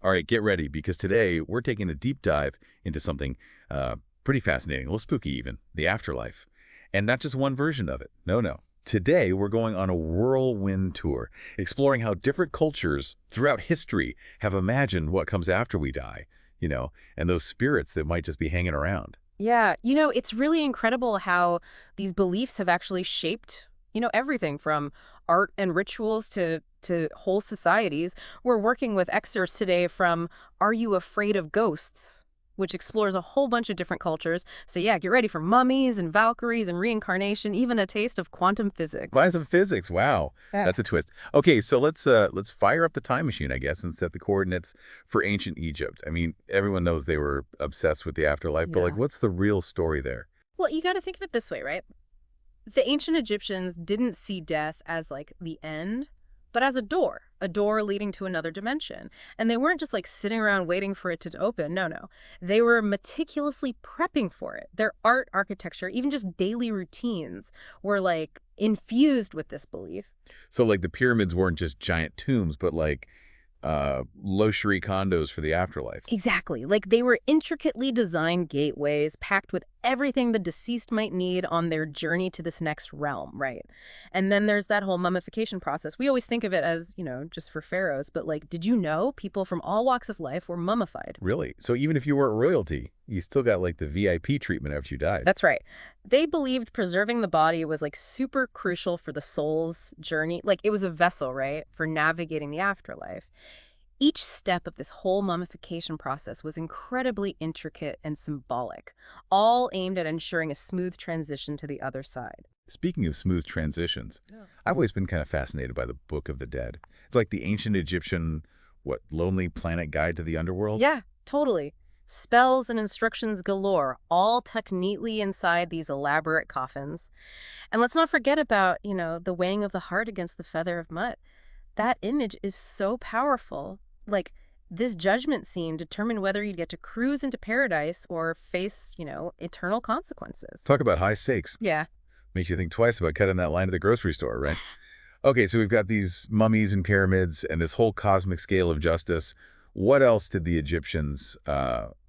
All right, get ready, because today we're taking a deep dive into something pretty fascinating, a little spooky even, the afterlife. And not just one version of it. No, no. Today we're going on a whirlwind tour, exploring how different cultures throughout history have imagined what comes after we die, and those spirits that might just be hanging around. Yeah, it's really incredible how these beliefs have actually shaped, everything from art and rituals to whole societies. We're working with excerpts today from Are You Afraid of Ghosts, which explores a whole bunch of different cultures. So yeah, get ready for mummies and Valkyries and reincarnation, even a taste of quantum Science of physics. physics, wow. Yeah. That's a twist. Okay, so let's fire up the time machine, I guess, and set the coordinates for ancient Egypt. I mean, everyone knows they were obsessed with the afterlife, but like, Yeah. what's the real story there? Well, you got to think of it this way, right? The ancient Egyptians didn't see death as like the end, but as a door leading to another dimension. And they weren't just like sitting around waiting for it to open. No, no. They were meticulously prepping for it. Their art, architecture, even just daily routines were like infused with this belief. So like the pyramids weren't just giant tombs, but like luxury condos for the afterlife. Exactly. Like they were intricately designed gateways packed with everything the deceased might need on their journey to this next realm, right? And then there's that whole mummification process. We always think of it as, just for pharaohs, but like, did you know people from all walks of life were mummified? Really? So even if you weren't royalty, you still got like the VIP treatment after you died. That's right. They believed preserving the body was like super crucial for the soul's journey. Like it was a vessel, right, for navigating the afterlife. Each step of this whole mummification process was incredibly intricate and symbolic, all aimed at ensuring a smooth transition to the other side. Speaking of smooth transitions, Yeah. I've always been kind of fascinated by the Book of the Dead. It's like the ancient Egyptian, what, Lonely Planet Guide to the Underworld? Yeah, totally. Spells and instructions galore, all tucked neatly inside these elaborate coffins. And let's not forget about, the weighing of the heart against the feather of mud. That image is so powerful. Like, this judgment scene determined whether you'd get to cruise into paradise or face, eternal consequences. Talk about high stakes. Yeah. Makes you think twice about cutting that line at the grocery store, right? Okay, so we've got these mummies and pyramids and this whole cosmic scale of justice. What else did the Egyptians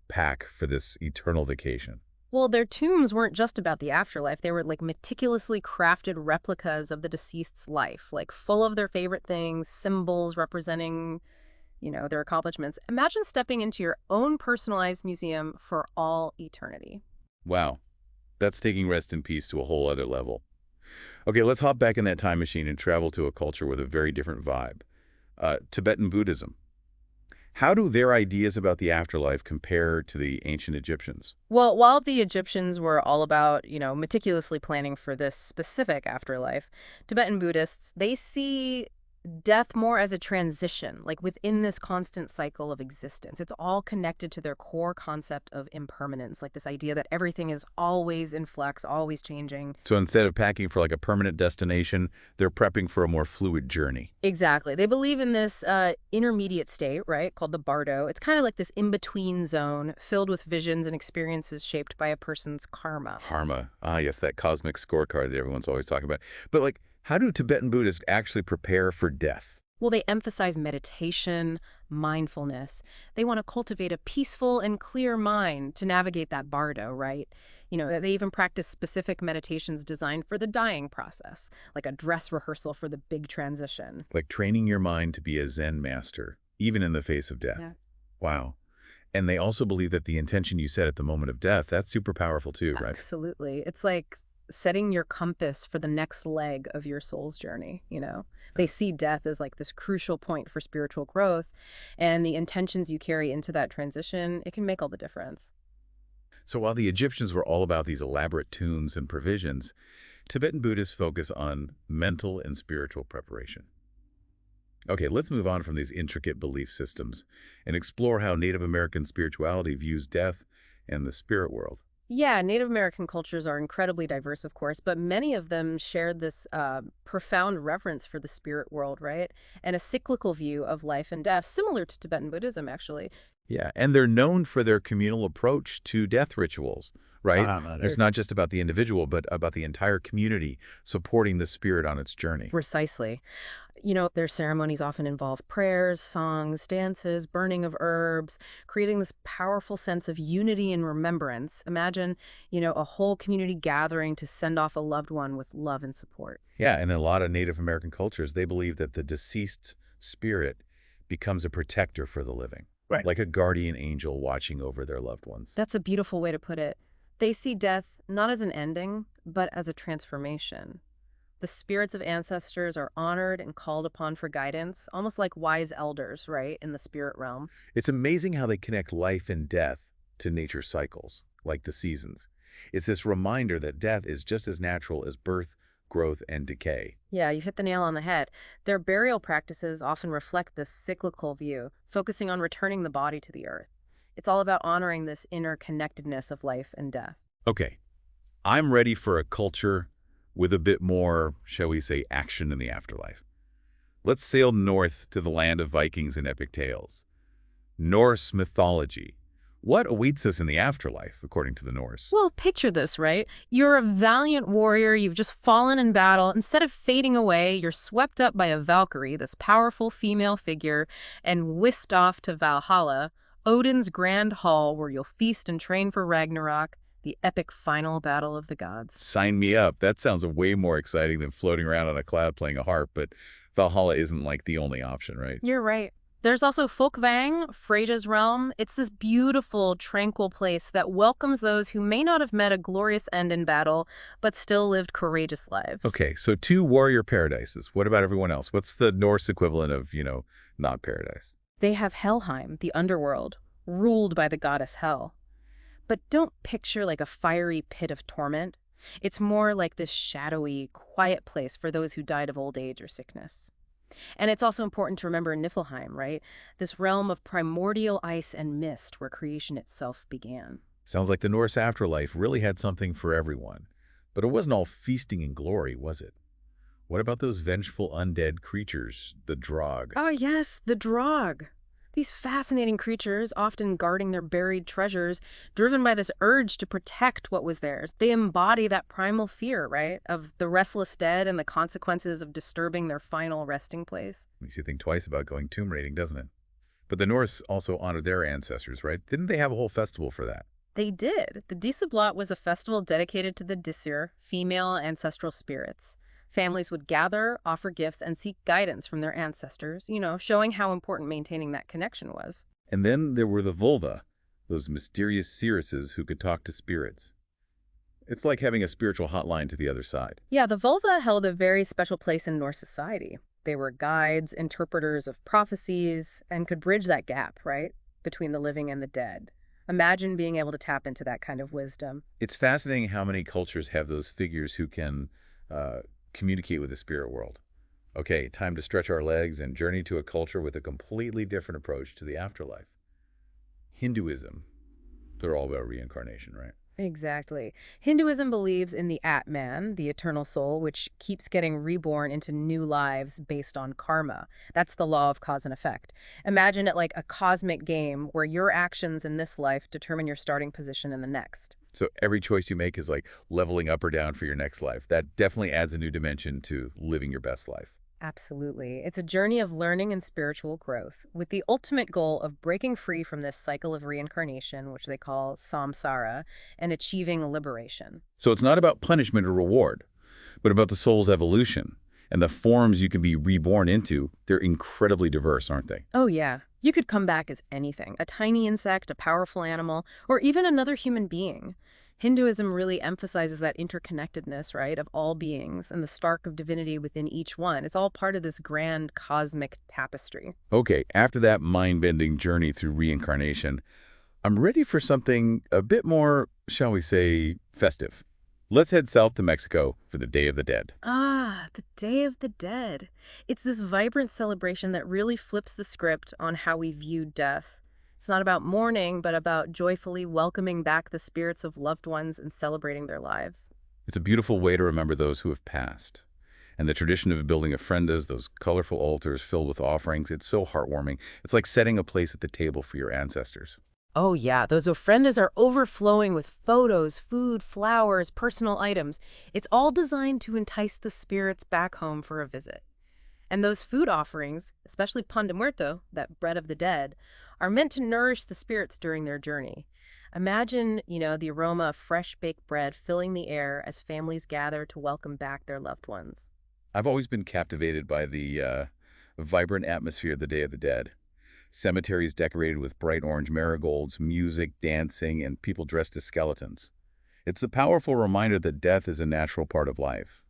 pack for this eternal vacation? Well, their tombs weren't just about the afterlife. They were like meticulously crafted replicas of the deceased's life, like full of their favorite things, symbols representing, their accomplishments. Imagine stepping into your own personalized museum for all eternity. Wow, that's taking rest in peace to a whole other level. Okay, let's hop back in that time machine and travel to a culture with a very different vibe. Tibetan Buddhism. How do their ideas about the afterlife compare to the ancient Egyptians? Well, while the Egyptians were all about, meticulously planning for this specific afterlife, Tibetan Buddhists, they see death more as a transition, like within this constant cycle of existence. It's all connected to their core concept of impermanence, like this idea that everything is always in flux, always changing. So instead of packing for like a permanent destination, they're prepping for a more fluid journey. Exactly. They believe in this intermediate state, right, called the bardo. It's kind of like this in-between zone filled with visions and experiences shaped by a person's karma. Karma. Ah, yes, that cosmic scorecard that everyone's always talking about. But like, how do Tibetan Buddhists actually prepare for death? Well, they emphasize meditation, mindfulness. They want to cultivate a peaceful and clear mind to navigate that bardo, right? They even practice specific meditations designed for the dying process, like a dress rehearsal for the big transition. Like training your mind to be a Zen master, even in the face of death. Yeah. Wow. And they also believe that the intention you set at the moment of death, that's super powerful too, right? Absolutely. It's like setting your compass for the next leg of your soul's journey. They see death as like this crucial point for spiritual growth, and the intentions you carry into that transition, it can make all the difference. So while the Egyptians were all about these elaborate tombs and provisions, Tibetan Buddhists focus on mental and spiritual preparation. Okay, let's move on from these intricate belief systems and explore how Native American spirituality views death and the spirit world. Yeah, Native American cultures are incredibly diverse, of course, but many of them shared this profound reverence for the spirit world, right? And a cyclical view of life and death, similar to Tibetan Buddhism, actually. Yeah, and they're known for their communal approach to death rituals, right? It's Right. not just about the individual, but about the entire community supporting the spirit on its journey. Precisely. Their ceremonies often involve prayers, songs, dances, burning of herbs, creating this powerful sense of unity and remembrance. Imagine, a whole community gathering to send off a loved one with love and support. Yeah, and in a lot of Native American cultures, they believe that the deceased spirit becomes a protector for the living, Right. like a guardian angel watching over their loved ones. That's a beautiful way to put it. They see death not as an ending, but as a transformation. The spirits of ancestors are honored and called upon for guidance, almost like wise elders, right, in the spirit realm. It's amazing how they connect life and death to nature's cycles, like the seasons. It's this reminder that death is just as natural as birth, growth, and decay. Yeah, you hit the nail on the head. Their burial practices often reflect this cyclical view, focusing on returning the body to the earth. It's all about honoring this interconnectedness of life and death. Okay, I'm ready for a culture with a bit more, shall we say, action in the afterlife. Let's sail north to the land of Vikings and epic tales. Norse mythology. What awaits us in the afterlife, according to the Norse? Well, picture this, right? You're a valiant warrior, you've just fallen in battle. Instead of fading away, you're swept up by a Valkyrie, this powerful female figure, and whisked off to Valhalla, Odin's grand hall where you'll feast and train for Ragnarok, the epic final battle of the gods. Sign me up. That sounds way more exciting than floating around on a cloud playing a harp, but Valhalla isn't like the only option, right? You're right. There's also Folkvang, Freyja's realm. It's this beautiful, tranquil place that welcomes those who may not have met a glorious end in battle, but still lived courageous lives. Okay, so 2 warrior paradises. What about everyone else? What's the Norse equivalent of, not paradise? They have Helheim, the underworld, ruled by the goddess Hel. But don't picture like a fiery pit of torment. It's more like this shadowy, quiet place for those who died of old age or sickness. And it's also important to remember Niflheim, right? This realm of primordial ice and mist where creation itself began. Sounds like the Norse afterlife really had something for everyone. But it wasn't all feasting and glory, was it? What about those vengeful undead creatures, the Drog? Oh yes, the Drog. These fascinating creatures, often guarding their buried treasures, driven by this urge to protect what was theirs. They embody that primal fear, right, of the restless dead and the consequences of disturbing their final resting place. Makes you think twice about going tomb raiding, doesn't it? But the Norse also honored their ancestors, right? Didn't they have a whole festival for that? They did. The Dísablot was a festival dedicated to the Disir, female ancestral spirits. Families would gather, offer gifts, and seek guidance from their ancestors, showing how important maintaining that connection was. And then there were the Volva, those mysterious seeresses who could talk to spirits. It's like having a spiritual hotline to the other side. Yeah, the Volva held a very special place in Norse society. They were guides, interpreters of prophecies, and could bridge that gap, right, between the living and the dead. Imagine being able to tap into that kind of wisdom. It's fascinating how many cultures have those figures who can communicate with the spirit world. Okay, time to stretch our legs and journey to a culture with a completely different approach to the afterlife. Hinduism. They're all about reincarnation, right? Exactly. Hinduism believes in the Atman, the eternal soul, which keeps getting reborn into new lives based on karma. That's the law of cause and effect. Imagine it like a cosmic game where your actions in this life determine your starting position in the next. So every choice you make is like leveling up or down for your next life. That definitely adds a new dimension to living your best life. Absolutely. It's a journey of learning and spiritual growth, with the ultimate goal of breaking free from this cycle of reincarnation, which they call samsara, and achieving liberation. So it's not about punishment or reward, but about the soul's evolution. And the forms you can be reborn into, they're incredibly diverse, aren't they? Oh, yeah. You could come back as anything, a tiny insect, a powerful animal, or even another human being. Hinduism really emphasizes that interconnectedness, right, of all beings and the spark of divinity within each one. It's all part of this grand cosmic tapestry. Okay, after that mind-bending journey through reincarnation, I'm ready for something a bit more, shall we say, festive. Let's head south to Mexico for the Day of the Dead. Ah, the Day of the Dead. It's this vibrant celebration that really flips the script on how we view death. It's not about mourning, but about joyfully welcoming back the spirits of loved ones and celebrating their lives. It's a beautiful way to remember those who have passed. And the tradition of building ofrendas, those colorful altars filled with offerings, it's so heartwarming. It's like setting a place at the table for your ancestors. Oh yeah, those ofrendas are overflowing with photos, food, flowers, personal items. It's all designed to entice the spirits back home for a visit. And those food offerings, especially pan de muerto, that bread of the dead, are meant to nourish the spirits during their journey. Imagine, the aroma of fresh baked bread filling the air as families gather to welcome back their loved ones. I've always been captivated by the vibrant atmosphere of the Day of the Dead. Cemeteries decorated with bright orange marigolds, music, dancing, and people dressed as skeletons. It's a powerful reminder that death is a natural part of life,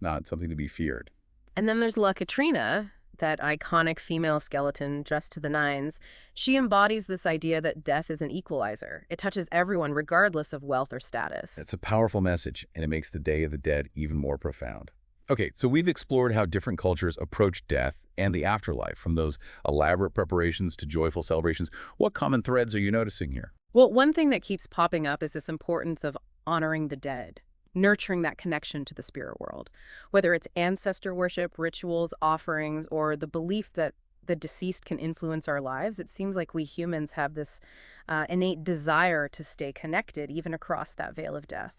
not something to be feared. And then there's La Katrina, that iconic female skeleton dressed to the nines. She embodies this idea that death is an equalizer. It touches everyone regardless of wealth or status. It's a powerful message, and it makes the Day of the Dead even more profound. Okay, so we've explored how different cultures approach death and the afterlife, from those elaborate preparations to joyful celebrations. What common threads are you noticing here? Well, one thing that keeps popping up is this importance of honoring the dead, nurturing that connection to the spirit world. Whether it's ancestor worship, rituals, offerings, or the belief that the deceased can influence our lives, it seems like we humans have this innate desire to stay connected, even across that veil of death.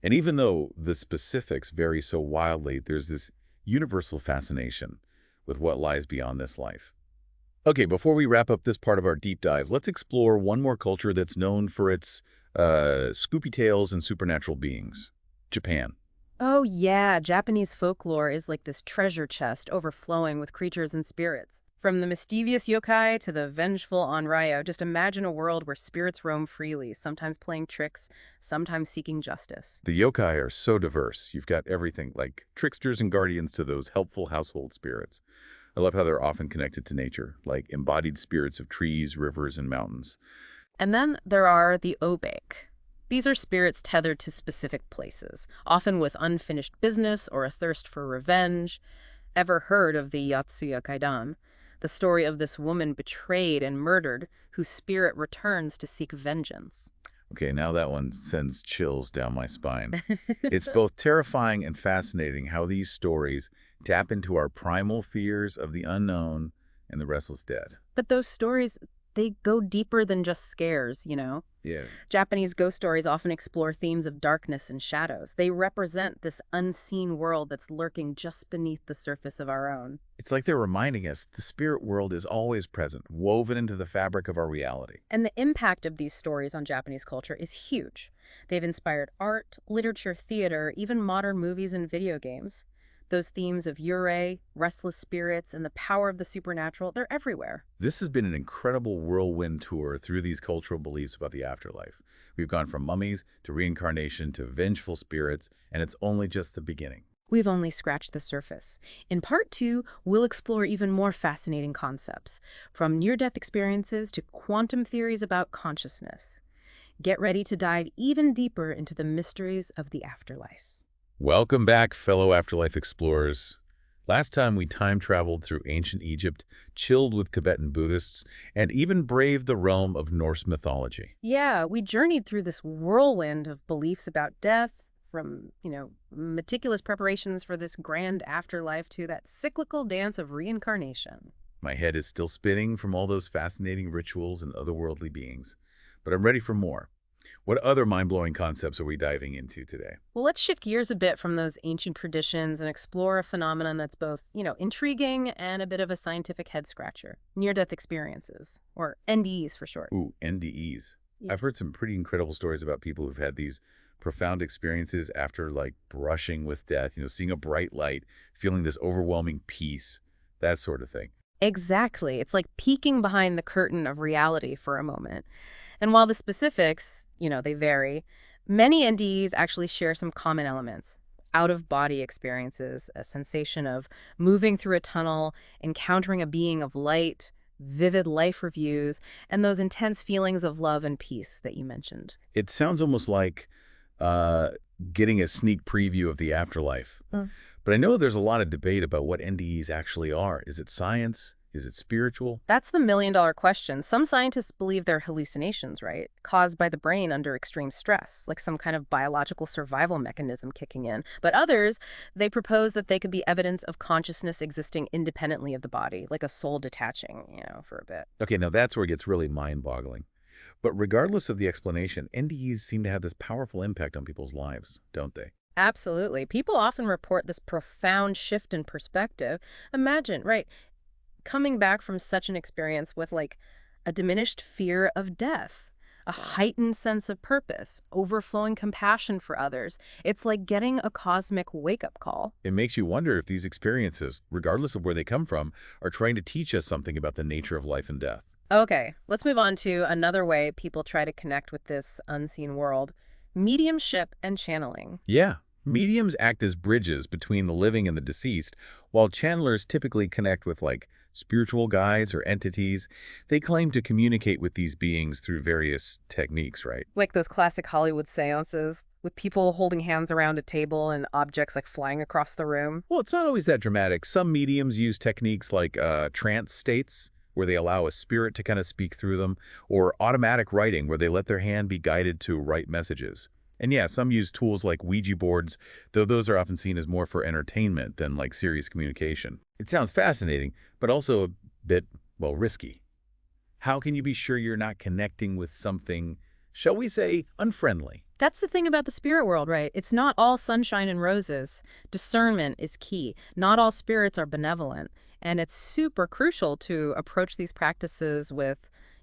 And even though the specifics vary so wildly, there's this universal fascination with what lies beyond this life. Okay, before we wrap up this part of our deep dives, let's explore one more culture that's known for its scoopy tales and supernatural beings. Japan. Oh, yeah. Japanese folklore is like this treasure chest overflowing with creatures and spirits. From the mischievous yokai to the vengeful onryo, just imagine a world where spirits roam freely, sometimes playing tricks, sometimes seeking justice. The yokai are so diverse. You've got everything like tricksters and guardians to those helpful household spirits. I love how they're often connected to nature, like embodied spirits of trees, rivers, and mountains. And then there are the obake. These are spirits tethered to specific places, often with unfinished business or a thirst for revenge. Ever heard of the Yotsuya Kaidan? The story of this woman betrayed and murdered whose spirit returns to seek vengeance. Okay, now that one sends chills down my spine. It's both terrifying and fascinating how these stories tap into our primal fears of the unknown and the restless dead. But those stories, they go deeper than just scares. Yeah. Japanese ghost stories often explore themes of darkness and shadows. They represent this unseen world that's lurking just beneath the surface of our own. It's like they're reminding us the spirit world is always present, woven into the fabric of our reality. And the impact of these stories on Japanese culture is huge. They've inspired art, literature, theater, even modern movies and video games. Those themes of yurei, restless spirits, and the power of the supernatural, they're everywhere. This has been an incredible whirlwind tour through these cultural beliefs about the afterlife. We've gone from mummies to reincarnation to vengeful spirits, and it's only just the beginning. We've only scratched the surface. In part 2, we'll explore even more fascinating concepts, from near-death experiences to quantum theories about consciousness. Get ready to dive even deeper into the mysteries of the afterlife. Welcome back, fellow afterlife explorers. Last time we time-traveled through ancient Egypt, chilled with Tibetan Buddhists, and even braved the realm of Norse mythology. Yeah, we journeyed through this whirlwind of beliefs about death, from, meticulous preparations for this grand afterlife to that cyclical dance of reincarnation. My head is still spinning from all those fascinating rituals and otherworldly beings, but I'm ready for more. What other mind-blowing concepts are we diving into today? Well, let's shift gears a bit from those ancient traditions and explore a phenomenon that's both, intriguing and a bit of a scientific head-scratcher. Near-death experiences, or NDEs for short. Ooh, NDEs. Yeah. I've heard some pretty incredible stories about people who've had these profound experiences after, like, brushing with death, seeing a bright light, feeling this overwhelming peace, that sort of thing. Exactly. It's like peeking behind the curtain of reality for a moment. And while the specifics, they vary, many NDEs actually share some common elements. Out-of-body experiences, a sensation of moving through a tunnel, encountering a being of light, vivid life reviews, and those intense feelings of love and peace that you mentioned. It sounds almost like getting a sneak preview of the afterlife. But I know there's a lot of debate about what NDEs actually are. Is it science? Is it spiritual? That's the million-dollar question. Some scientists believe they're hallucinations, right? Caused by the brain under extreme stress, like some kind of biological survival mechanism kicking in. But others, they propose that they could be evidence of consciousness existing independently of the body, like a soul detaching, for a bit. Okay, now that's where it gets really mind-boggling. But regardless of the explanation, NDEs seem to have this powerful impact on people's lives, don't they? Absolutely. People often report this profound shift in perspective. Imagine, right, coming back from such an experience with like a diminished fear of death, a heightened sense of purpose, overflowing compassion for others. It's like getting a cosmic wake-up call. It makes you wonder if these experiences, regardless of where they come from, are trying to teach us something about the nature of life and death. Okay, let's move on to another way people try to connect with this unseen world: mediumship and channeling. Yeah. Mediums act as bridges between the living and the deceased, while channelers typically connect with, like, spiritual guides or entities. They claim to communicate with these beings through various techniques, right? Like those classic Hollywood seances with people holding hands around a table and objects like flying across the room. Well, it's not always that dramatic. Some mediums use techniques like trance states, where they allow a spirit to kind of speak through them, or automatic writing, where they let their hand be guided to write messages. And yeah, some use tools like Ouija boards, though those are often seen as more for entertainment than like serious communication. It sounds fascinating, but also a bit, well, risky. How can you be sure you're not connecting with something, shall we say, unfriendly? That's the thing about the spirit world, right? It's not all sunshine and roses. Discernment is key. Not all spirits are benevolent. And it's super crucial to approach these practices with,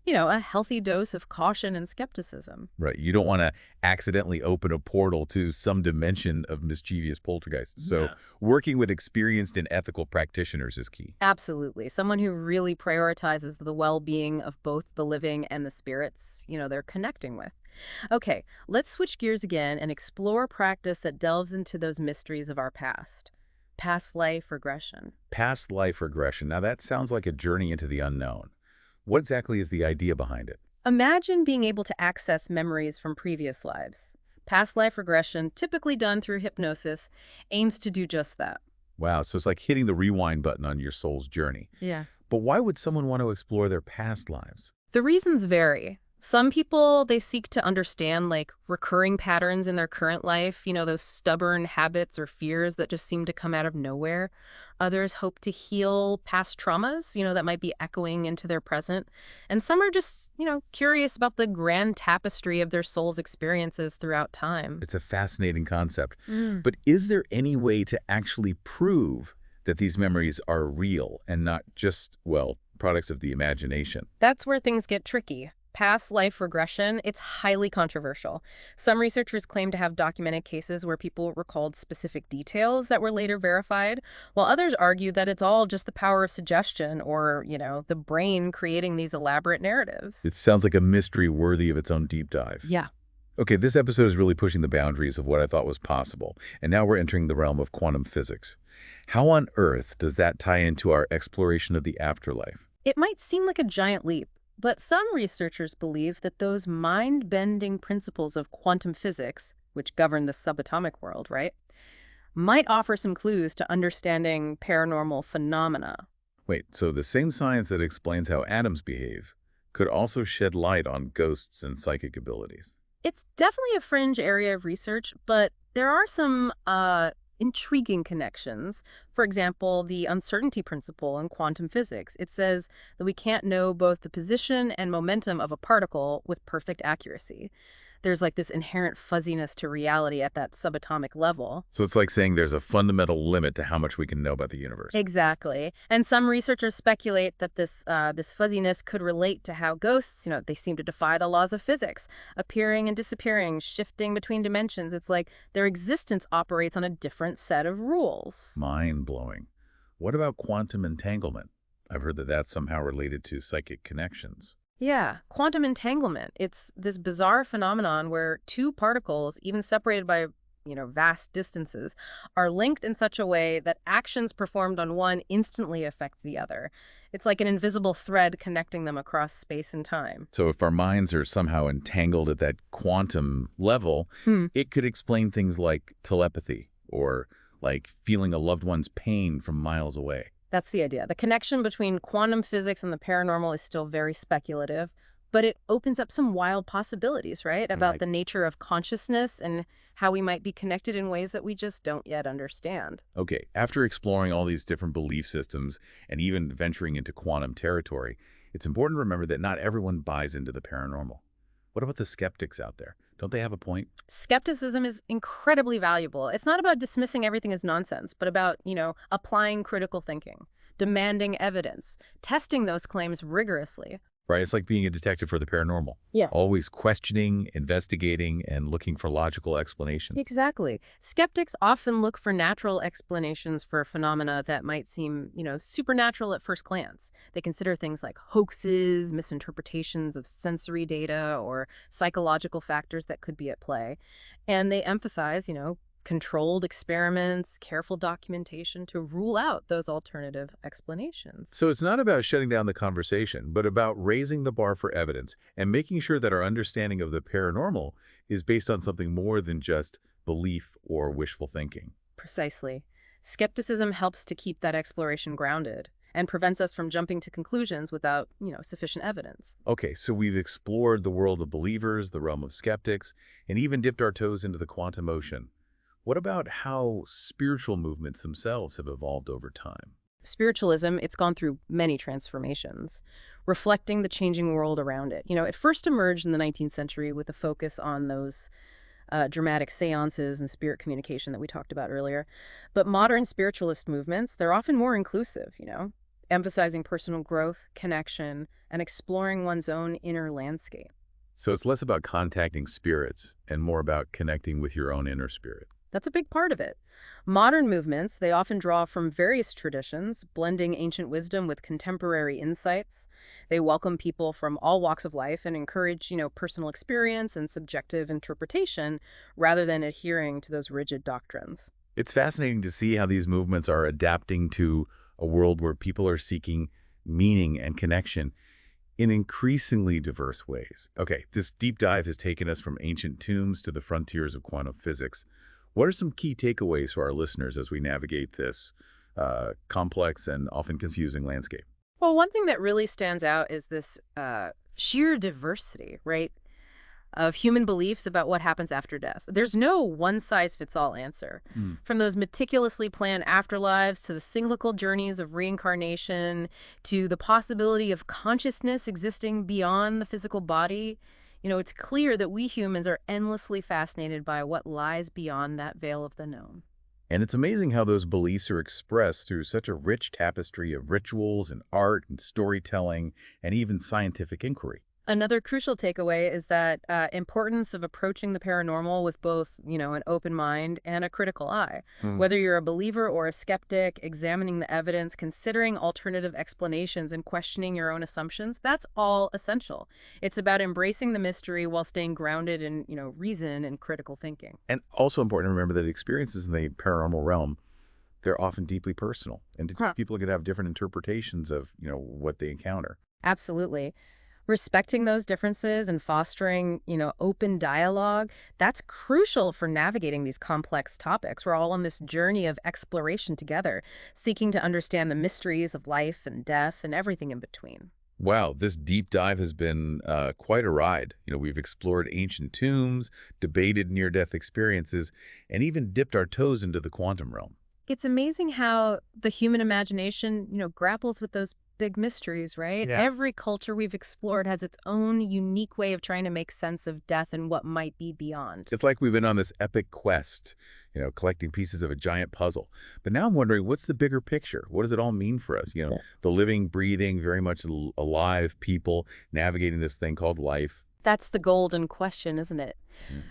a healthy dose of caution and skepticism. Right. You don't want to accidentally open a portal to some dimension of mischievous poltergeists. So Yeah. working with experienced and ethical practitioners is key. Absolutely. Someone who really prioritizes the well-being of both the living and the spirits, they're connecting with. Okay, let's switch gears again and explore a practice that delves into those mysteries of our past life regression. Past life regression. Now that sounds like a journey into the unknown. What exactly is the idea behind it? Imagine being able to access memories from previous lives. Past life regression, typically done through hypnosis, aims to do just that. Wow, so it's like hitting the rewind button on your soul's journey. Yeah. But why would someone want to explore their past lives? The reasons vary. Some people, they seek to understand like recurring patterns in their current life, those stubborn habits or fears that just seem to come out of nowhere. Others hope to heal past traumas, that might be echoing into their present. And some are just, curious about the grand tapestry of their soul's experiences throughout time. It's a fascinating concept. Mm. But is there any way to actually prove that these memories are real and not just, well, products of the imagination? That's where things get tricky. Past life regression, it's highly controversial. Some researchers claim to have documented cases where people recalled specific details that were later verified, while others argue that it's all just the power of suggestion or, the brain creating these elaborate narratives. It sounds like a mystery worthy of its own deep dive. Yeah. Okay, this episode is really pushing the boundaries of what I thought was possible, and now we're entering the realm of quantum physics. How on earth does that tie into our exploration of the afterlife? It might seem like a giant leap, but some researchers believe that those mind-bending principles of quantum physics, which govern the subatomic world, right, might offer some clues to understanding paranormal phenomena. Wait, so the same science that explains how atoms behave could also shed light on ghosts and psychic abilities? It's definitely a fringe area of research, but there are some intriguing connections. For example, the uncertainty principle in quantum physics. It says that we can't know both the position and momentum of a particle with perfect accuracy. There's like this inherent fuzziness to reality at that subatomic level. So it's like saying there's a fundamental limit to how much we can know about the universe. Exactly. And some researchers speculate that this fuzziness could relate to how ghosts, they seem to defy the laws of physics, appearing and disappearing, shifting between dimensions. It's like their existence operates on a different set of rules. Mind-blowing. What about quantum entanglement? I've heard that that's somehow related to psychic connections. Yeah, quantum entanglement. It's this bizarre phenomenon where two particles, even separated by, vast distances, are linked in such a way that actions performed on one instantly affect the other. It's like an invisible thread connecting them across space and time. So if our minds are somehow entangled at that quantum level, it could explain things like telepathy or like feeling a loved one's pain from miles away. That's the idea. The connection between quantum physics and the paranormal is still very speculative, but it opens up some wild possibilities, right? About the nature of consciousness and how we might be connected in ways that we just don't yet understand. Okay, after exploring all these different belief systems and even venturing into quantum territory, it's important to remember that not everyone buys into the paranormal. What about the skeptics out there? Don't they have a point? Skepticism is incredibly valuable. It's not about dismissing everything as nonsense, but about, applying critical thinking, demanding evidence, testing those claims rigorously. Right? It's like being a detective for the paranormal. Yeah. Always questioning, investigating, and looking for logical explanations. Exactly. Skeptics often look for natural explanations for phenomena that might seem, supernatural at first glance. They consider things like hoaxes, misinterpretations of sensory data, or psychological factors that could be at play. And they emphasize, controlled experiments, careful documentation to rule out those alternative explanations. So it's not about shutting down the conversation, but about raising the bar for evidence and making sure that our understanding of the paranormal is based on something more than just belief or wishful thinking. Precisely. Skepticism helps to keep that exploration grounded and prevents us from jumping to conclusions without, sufficient evidence. Okay, so we've explored the world of believers, the realm of skeptics, and even dipped our toes into the quantum ocean. What about how spiritual movements themselves have evolved over time? Spiritualism, it's gone through many transformations, reflecting the changing world around it. It first emerged in the 19th century with a focus on those dramatic seances and spirit communication that we talked about earlier. But modern spiritualist movements, they're often more inclusive, emphasizing personal growth, connection, and exploring one's own inner landscape. So it's less about contacting spirits and more about connecting with your own inner spirit. That's a big part of it. Modern movements, they often draw from various traditions, blending ancient wisdom with contemporary insights. They welcome people from all walks of life and encourage, personal experience and subjective interpretation rather than adhering to those rigid doctrines. It's fascinating to see how these movements are adapting to a world where people are seeking meaning and connection in increasingly diverse ways. Okay, this deep dive has taken us from ancient tombs to the frontiers of quantum physics. What are some key takeaways for our listeners as we navigate this complex and often confusing landscape? Well, one thing that really stands out is this sheer diversity, right, of human beliefs about what happens after death. There's no one-size-fits-all answer. From those meticulously planned afterlives to the cyclical journeys of reincarnation to the possibility of consciousness existing beyond the physical body, it's clear that we humans are endlessly fascinated by what lies beyond that veil of the known. And it's amazing how those beliefs are expressed through such a rich tapestry of rituals and art and storytelling and even scientific inquiry. Another crucial takeaway is that importance of approaching the paranormal with both, an open mind and a critical eye. Whether you're a believer or a skeptic, examining the evidence, considering alternative explanations, and questioning your own assumptions, that's all essential. It's about embracing the mystery while staying grounded in, reason and critical thinking. And also important to remember that experiences in the paranormal realm, they're often deeply personal. And people could have different interpretations of, what they encounter. Absolutely. Respecting those differences and fostering, open dialogue, that's crucial for navigating these complex topics. We're all on this journey of exploration together, seeking to understand the mysteries of life and death and everything in between. Wow, this deep dive has been quite a ride. We've explored ancient tombs, debated near-death experiences, and even dipped our toes into the quantum realm. It's amazing how the human imagination, grapples with those big mysteries, right? Yeah. Every culture we've explored has its own unique way of trying to make sense of death and what might be beyond. It's like we've been on this epic quest, collecting pieces of a giant puzzle. But now I'm wondering, what's the bigger picture? What does it all mean for us? The living, breathing, very much alive people navigating this thing called life. That's the golden question, isn't it?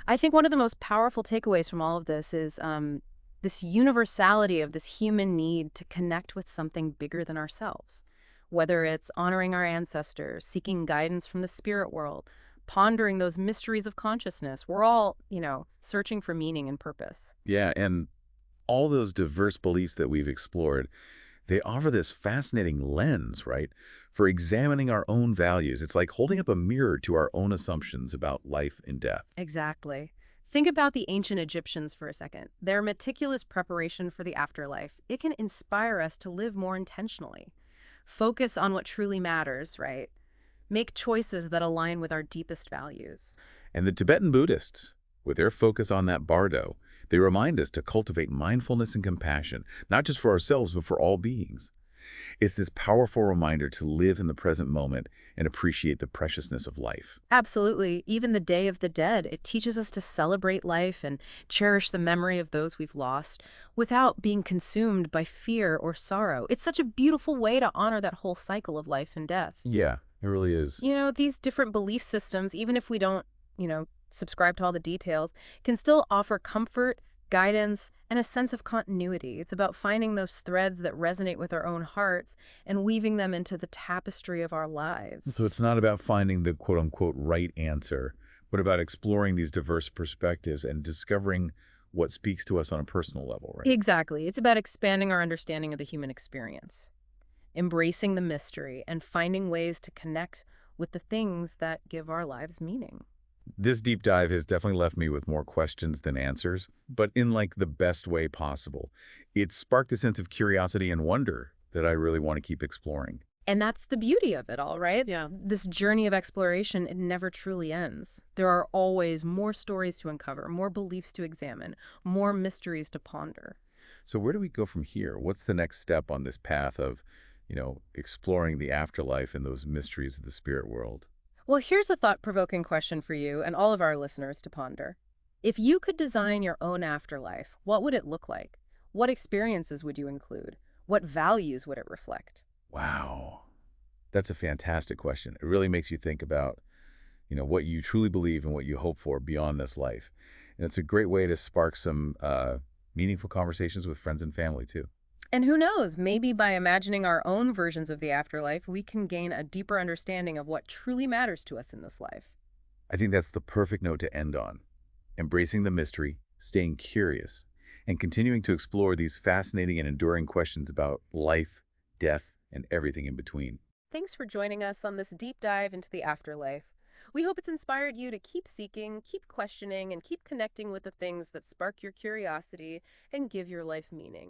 I think one of the most powerful takeaways from all of this is this universality of this human need to connect with something bigger than ourselves. Whether it's honoring our ancestors, seeking guidance from the spirit world, pondering those mysteries of consciousness, we're all, searching for meaning and purpose. Yeah, and all those diverse beliefs that we've explored, they offer this fascinating lens, right, for examining our own values. It's like holding up a mirror to our own assumptions about life and death. Exactly. Think about the ancient Egyptians for a second. Their meticulous preparation for the afterlife, it can inspire us to live more intentionally. Focus on what truly matters, right? Make choices that align with our deepest values. And the Tibetan Buddhists, with their focus on that bardo, they remind us to cultivate mindfulness and compassion, not just for ourselves, but for all beings. It's this powerful reminder to live in the present moment and appreciate the preciousness of life. Absolutely. Even the Day of the Dead, it teaches us to celebrate life and cherish the memory of those we've lost without being consumed by fear or sorrow. It's such a beautiful way to honor that whole cycle of life and death. Yeah, it really is. These different belief systems, even if we don't, subscribe to all the details, can still offer comfort, guidance, and a sense of continuity. It's about finding those threads that resonate with our own hearts and weaving them into the tapestry of our So lives. it's not about finding the quote-unquote right answer, but about exploring these diverse perspectives and discovering what speaks to us on a personal level, right? Exactly. It's about expanding our understanding of the human experience, embracing the mystery, and finding ways to connect with the things that give our lives meaning. This deep dive has definitely left me with more questions than answers, but in like the best way possible. It sparked a sense of curiosity and wonder that I really want to keep exploring. And that's the beauty of it all, right? Yeah. This journey of exploration, it never truly ends. There are always more stories to uncover, more beliefs to examine, more mysteries to ponder. So where do we go from here? What's the next step on this path of, exploring the afterlife and those mysteries of the spirit world? Well, here's a thought-provoking question for you and all of our listeners to ponder. If you could design your own afterlife, what would it look like? What experiences would you include? What values would it reflect? Wow. That's a fantastic question. It really makes you think about, what you truly believe and what you hope for beyond this life. And it's a great way to spark some meaningful conversations with friends and family, too. And who knows, maybe by imagining our own versions of the afterlife, we can gain a deeper understanding of what truly matters to us in this life. I think that's the perfect note to end on. Embracing the mystery, staying curious, and continuing to explore these fascinating and enduring questions about life, death, and everything in between. Thanks for joining us on this deep dive into the afterlife. We hope it's inspired you to keep seeking, keep questioning, and keep connecting with the things that spark your curiosity and give your life meaning.